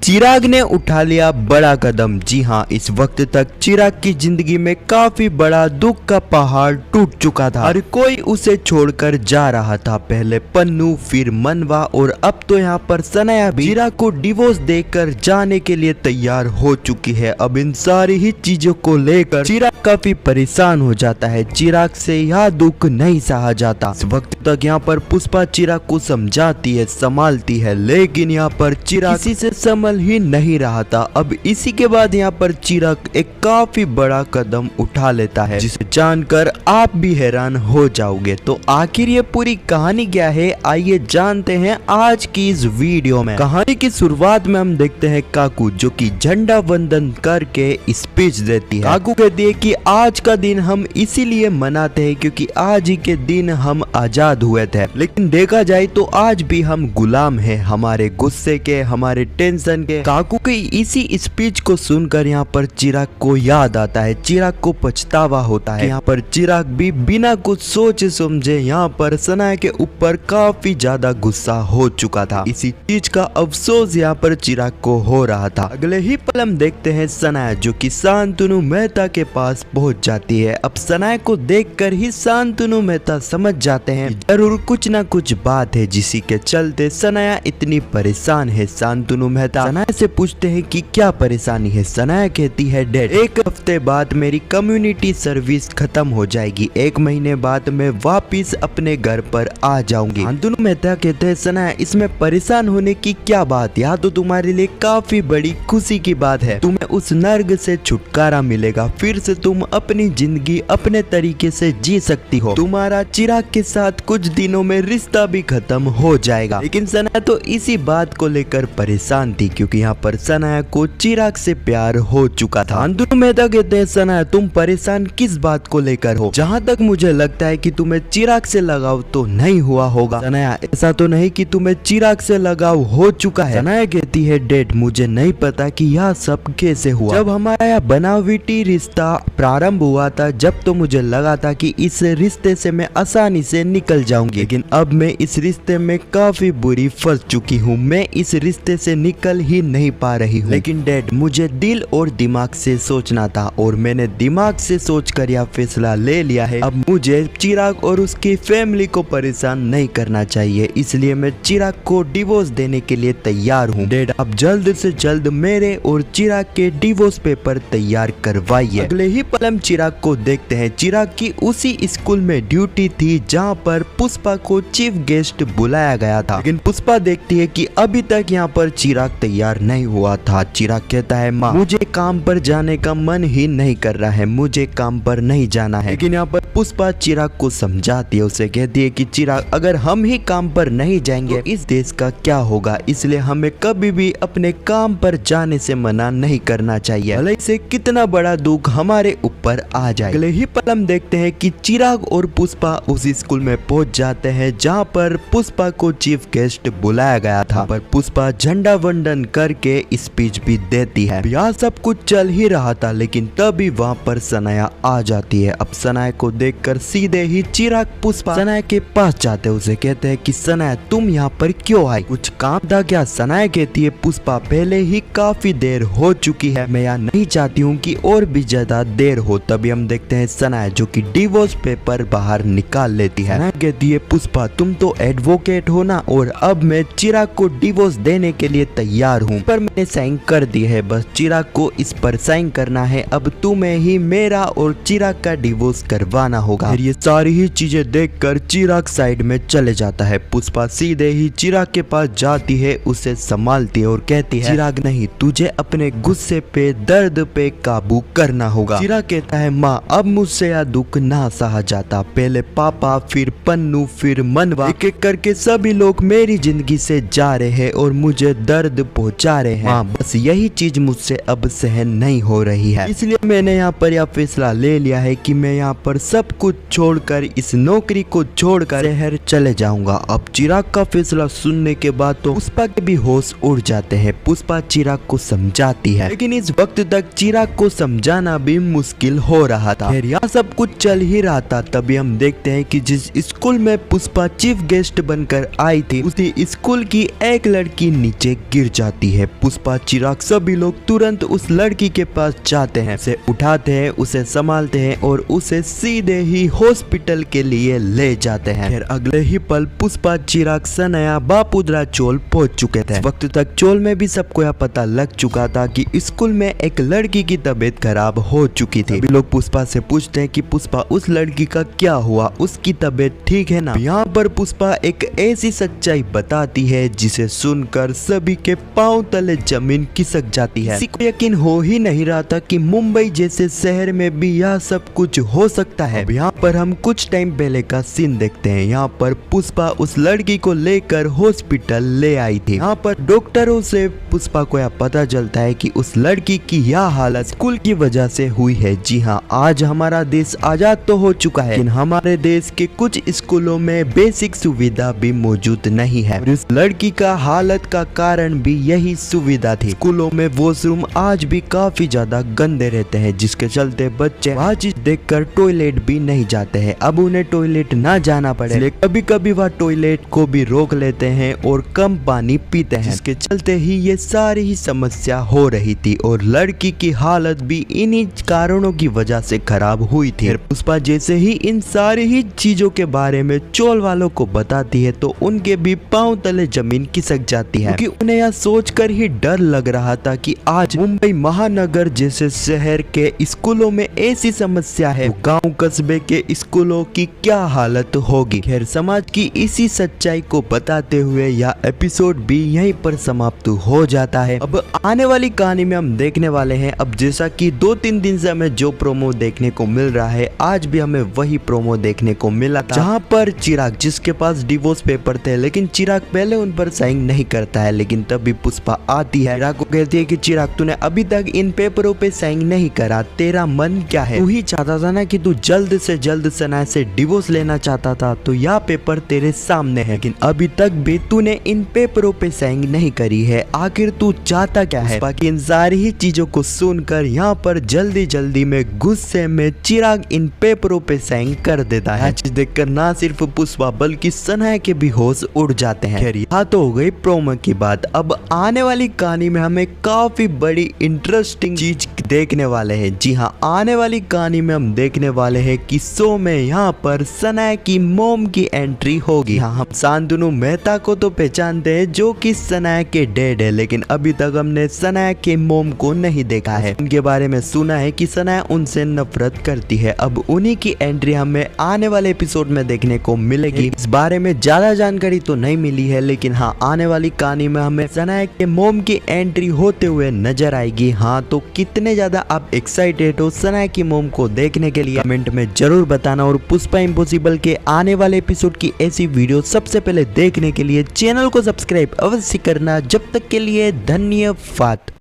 चिराग ने उठा लिया बड़ा कदम। जी हाँ, इस वक्त तक चिराग की जिंदगी में काफी बड़ा दुख का पहाड़ टूट चुका था। हर कोई उसे छोड़कर जा रहा था। पहले पन्नू, फिर मनवा और अब तो यहाँ पर सनाया भी चिराग को डिवोर्स देकर जाने के लिए तैयार हो चुकी है। अब इन सारी ही चीजों को लेकर चिराग काफी परेशान हो जाता है। चिराग से यह दुख नहीं सहा जाता। इस वक्त तक यहाँ पर पुष्पा चिराग को समझाती है, संभालती है, लेकिन यहाँ पर चिराग किसी से संभल ही नहीं रहा था। अब इसी के बाद यहाँ पर चिराग एक काफी बड़ा कदम उठा लेता है, जिसे जानकर आप भी हैरान हो जाओगे। तो आखिर ये पूरी कहानी क्या है, आइए जानते हैं आज की इस वीडियो में। कहानी की शुरुआत में हम देखते हैं काकू, जो कि झंडा वंदन करके स्पीच देती है। काकू कहती है कि आज का दिन हम इसीलिए मनाते हैं क्योंकि आज ही के दिन हम आजाद हुए थे, लेकिन देखा जाए तो आज भी हम गुलाम हैं, हमारे गुस्से के, हमारे टेंशन के। काकू की इसी स्पीच को सुनकर यहाँ पर चिराग को याद आता है, चिराग को पछतावा होता है। यहाँ पर चिराग भी बिना कुछ सोचे समझे यहाँ पर सनाया के ऊपर काफी ज्यादा गुस्सा हो चुका था। इसी चीज का अफसोस यहाँ पर चिराग को हो रहा था। अगले ही पल हम देखते हैं सनाया, जो कि शांतनु मेहता के पास पहुंच जाती है। अब सनाया को देखकर ही शांतनु मेहता समझ जाते हैं जरूर कुछ ना कुछ बात है, जिसी के चलते सनाया इतनी परेशान है। शांतनु मेहता सनाया से पूछते हैं कि क्या परेशानी है। सनाया कहती है डैड, एक हफ्ते बाद मेरी कम्युनिटी सर्विस खत्म हो जाएगी, 1 महीने बाद मैं वापिस अपने घर पर आ जाऊंगी। शांतनु मेहता कहते हैं सनाया इसमें परेशान होने की क्या बात, यह तो तुम्हारे लिए काफी बड़ी खुशी की बात है। तुम्हें उस नर्क से छुटकारा मिलेगा, फिर से तुम अपनी जिंदगी अपने तरीके से जी सकती हो। तुम्हारा चिराग के साथ कुछ दिनों में रिश्ता भी खत्म हो जाएगा। लेकिन सनाया तो इसी बात को लेकर परेशान थी, क्योंकि यहाँ पर सनाया को चिराग से प्यार हो चुका था। शांतनु मेहता कहते हैं सनाया तुम परेशान किस बात को लेकर हो, जहाँ तक मुझे लगता है कि तुम्हें चिराग से लगाव तो नहीं हुआ होगा। सनाया ऐसा तो नहीं कि तुम्हें चिराग से लगाव हो चुका है। सनाया कहती है डैड मुझे नहीं पता कि यह सब कैसे हुआ। जब हमारा यह बनावटी रिश्ता प्रारंभ हुआ था, जब तो मुझे लगा था कि इस रिश्ते से मैं आसानी से निकल जाऊंगी, लेकिन अब मैं इस रिश्ते में काफी बुरी फंस चुकी हूँ। मैं इस रिश्ते से निकल ही नहीं पा रही हूँ। लेकिन डैड मुझे दिल और दिमाग से सोचना था और मैंने दिमाग से सोचकर यह फैसला ले लिया है। अब मुझे चिराग और उसकी फैमिली को परेशान नहीं करना चाहिए, इसलिए मैं चिराग को डिवोर्स देने के लिए तैयार हूँ। डैड आप जल्द से जल्द मेरे और चिराग के डिवोर्स पेपर तैयार करवाइए। अगले ही पल हम चिराग को देखते हैं। चिराग की उसी स्कूल में ड्यूटी थी जहाँ पर पुष्पा को चीफ गेस्ट बुलाया गया था, लेकिन पुष्पा देखती है कि अभी तक यहाँ पर चिराग तैयार नहीं हुआ था। चिराग कहता है माँ मुझे काम पर जाने का मन ही नहीं कर रहा है, मुझे काम पर नहीं जाना है। लेकिन यहाँ पर पुष्पा चिराग को समझाती है, उसे कहती है कि चिराग अगर हम ही काम पर नहीं जाएंगे तो इस देश का क्या होगा, इसलिए हमें कभी भी अपने काम पर जाने से मना नहीं करना चाहिए, भले से कितना बड़ा दुख हमारे ऊपर आ जाए। अगले ही पल हम देखते हैं कि चिराग और पुष्पा उस स्कूल में पहुंच जाते हैं जहाँ पर पुष्पा को चीफ गेस्ट बुलाया गया था। पर पुष्पा झंडा वंदन करके स्पीच भी देती है। यह सब कुछ चल ही रहा था, लेकिन तभी वहाँ पर सनाया आ जाती है। अब सनाया को देखकर सीधे ही चिराग पुष्पा सनाया के पास जाते हैं, उसे कहते हैं कि सनाया तुम यहाँ पर क्यों आई, कुछ काम था क्या। सनाया कहती है पुष्पा पहले ही काफी देर हो चुकी है, मैं यहाँ नहीं चाहती हूँ कि और भी ज्यादा देर हो। तभी हम देखते हैं सनाया जो कि डिवोर्स पेपर बाहर निकाल लेती है। सनाया कहती है पुष्पा तुम तो एडवोकेट हो ना, और अब मैं चिराग को डिवोर्स देने के लिए तैयार हूँ, पर मैंने साइन कर दी है, बस चिराग को इस पर साइन करना है। अब तुम्हें ही मेरा और चिराग का डिवोर्स करवाना होगा। फिर ये सारी ही चीजें देखकर चिराग साइड में चले जाता है। पुष्पा सीधे ही चिराग के पास जाती है, उसे संभालती है और कहती है चिराग नहीं, तुझे अपने गुस्से पे, दर्द पे काबू करना होगा। चिराग कहता है माँ अब मुझसे यह दुख ना सहा जाता, पहले पापा, फिर पन्नू, फिर मनवा, एक एक करके सभी लोग मेरी जिंदगी से जा रहे हैं और मुझे दर्द पहुंचा रहे हैं। माँ बस यही चीज मुझसे अब सहन नहीं हो रही है, इसलिए मैंने यहाँ पर यह फैसला ले लिया है कि मैं यहाँ पर सब कुछ छोड़कर, इस नौकरी को छोड़कर शहर चले जाऊंगा। अब चिराग का फैसला सुनने के बाद तो पुष्पा के भी होश उड़ जाते हैं। पुष्पा चिराग को समझाती है, लेकिन इस वक्त तक चिराग को समझाना भी मुश्किल हो रहा था। फिर यह सब कुछ चल ही रहा था, तभी हम देखते हैं कि जिस स्कूल में पुष्पा चीफ गेस्ट बनकर आई थी, उसी स्कूल की एक लड़की नीचे गिर जाती जाती है। पुष्पा, चिराग सभी लोग तुरंत उस लड़की के पास जाते हैं, उसे उठाते हैं, उसे संभालते हैं और उसे सीधे ही हॉस्पिटल के लिए ले जाते हैं। फिर अगले ही पल पुष्पा, चिराग, सनाया, बापुद्रा चोल पहुंच चुके थे। इस वक्त तक चोल में भी सबको यह पता लग चुका था कि स्कूल में एक लड़की की तबीयत खराब हो चुकी थी। सभी लोग पुष्पा से पूछते हैं कि पुष्पा उस लड़की का क्या हुआ, उसकी तबीयत ठीक है ना। यहाँ पर पुष्पा एक ऐसी सच्चाई बताती है जिसे सुनकर सभी के पांव तले जमीन खिसक जाती है। किसी को यकीन हो ही नहीं रहा था कि मुंबई जैसे शहर में भी यह सब कुछ हो सकता है। यहाँ पर हम कुछ टाइम पहले का सीन देखते हैं। यहाँ पर पुष्पा उस लड़की को लेकर हॉस्पिटल ले आई थी। यहाँ पर डॉक्टरों से पुष्पा को यह पता चलता है कि उस लड़की की यह हालत स्कूल की वजह से हुई है। जी हाँ, आज हमारा देश आजाद तो हो चुका है, लेकिन हमारे देश के कुछ स्कूलों में बेसिक सुविधा भी मौजूद नहीं है। और इस लड़की का हालत का कारण भी यही सुविधा थी। स्कूलों में वॉशरूम आज भी काफी ज्यादा गंदे रहते हैं, जिसके चलते बच्चे वह चीज देखकर टॉयलेट भी नहीं जाते हैं। अब उन्हें टॉयलेट ना जाना पड़े, इसलिए कभी कभी वह टॉयलेट को भी रोक लेते हैं और कम पानी पीते हैं, जिसके चलते ही ये सारी ही समस्या हो रही थी। और लड़की की हालत भी इन्हीं कारणों की वजह से खराब हुई थी। पुष्पा जैसे ही इन सारी ही चीजों के बारे में चोल वालों को बताती है तो उनके भी पांव तले जमीन खिसक जाती है, क्योंकि उन्हें यह सोचकर ही डर लग रहा था कि आज मुंबई महानगर जैसे शहर के स्कूलों में ऐसी समस्या है, गांव कस्बे के स्कूलों की क्या हालत होगी। खैर, समाज की इसी सच्चाई को बताते हुए यह एपिसोड भी यहीं पर समाप्त हो जाता है। अब आने वाली कहानी में हम देखने वाले हैं, अब जैसा कि 2-3 दिन से हमें जो प्रोमो देखने को मिल रहा है, आज भी हमें वही प्रोमो देखने को मिला था, जहाँ पर चिराग, जिसके पास डिवोर्स पेपर थे, लेकिन चिराग पहले उन पर साइन नहीं करता है। लेकिन तभी पुष्पा आती है, चिराग को कहती है कि चिराग, तूने अभी तक इन पेपरों पे साइन नहीं करा, तेरा मन क्या है? तू ही चाहता था ना कि तू जल्द से जल्द सनाया से डिवोर्स लेना चाहता था, तो यह पेपर तेरे सामने है, लेकिन अभी तक भी तूने इन पेपरों पे साइन नहीं करी है। आखिर तू चाहता क्या है? बाकी इन सारी ही चीजों को सुनकर यहाँ पर जल्दी जल्दी में गुस्से में चिराग इन पेपरों पे साइन कर देता है। चीज देखकर ना सिर्फ पुष्पा बल्कि सनाया के भी होश उड़ जाते हैं। खैर, यहाँ तो हो गई प्रोमो की बात। अब आने वाली कहानी में हमें काफी बड़ी इंटरेस्टिंग चीज देखने वाले हैं। जी हाँ, आने वाली कहानी में हम देखने वाले हैं कि शो में यहाँ पर सनाया की मोम की एंट्री होगी। हाँ, हम शांतनु मेहता को तो पहचानते हैं जो कि सनाया के डैड है, लेकिन अभी तक हमने सनाया के मोम को नहीं देखा है। उनके बारे में सुना है कि सनाया उनसे नफरत करती है। अब उन्हीं की एंट्री हमें आने वाले एपिसोड में देखने को मिलेगी। इस बारे में ज्यादा जानकारी तो नहीं मिली है, लेकिन हाँ, आने वाली कहानी में हमें सनाया के मोम की एंट्री होते हुए नजर आएगी। हाँ, तो कितने ज्यादा आप एक्साइटेड हो सनाया की मोम को देखने के लिए कमेंट में जरूर बताना। और पुष्पा इम्पॉसिबल के आने वाले एपिसोड की ऐसी वीडियो सबसे पहले देखने के लिए चैनल को सब्सक्राइब अवश्य करना। जब तक के लिए धन्यवाद।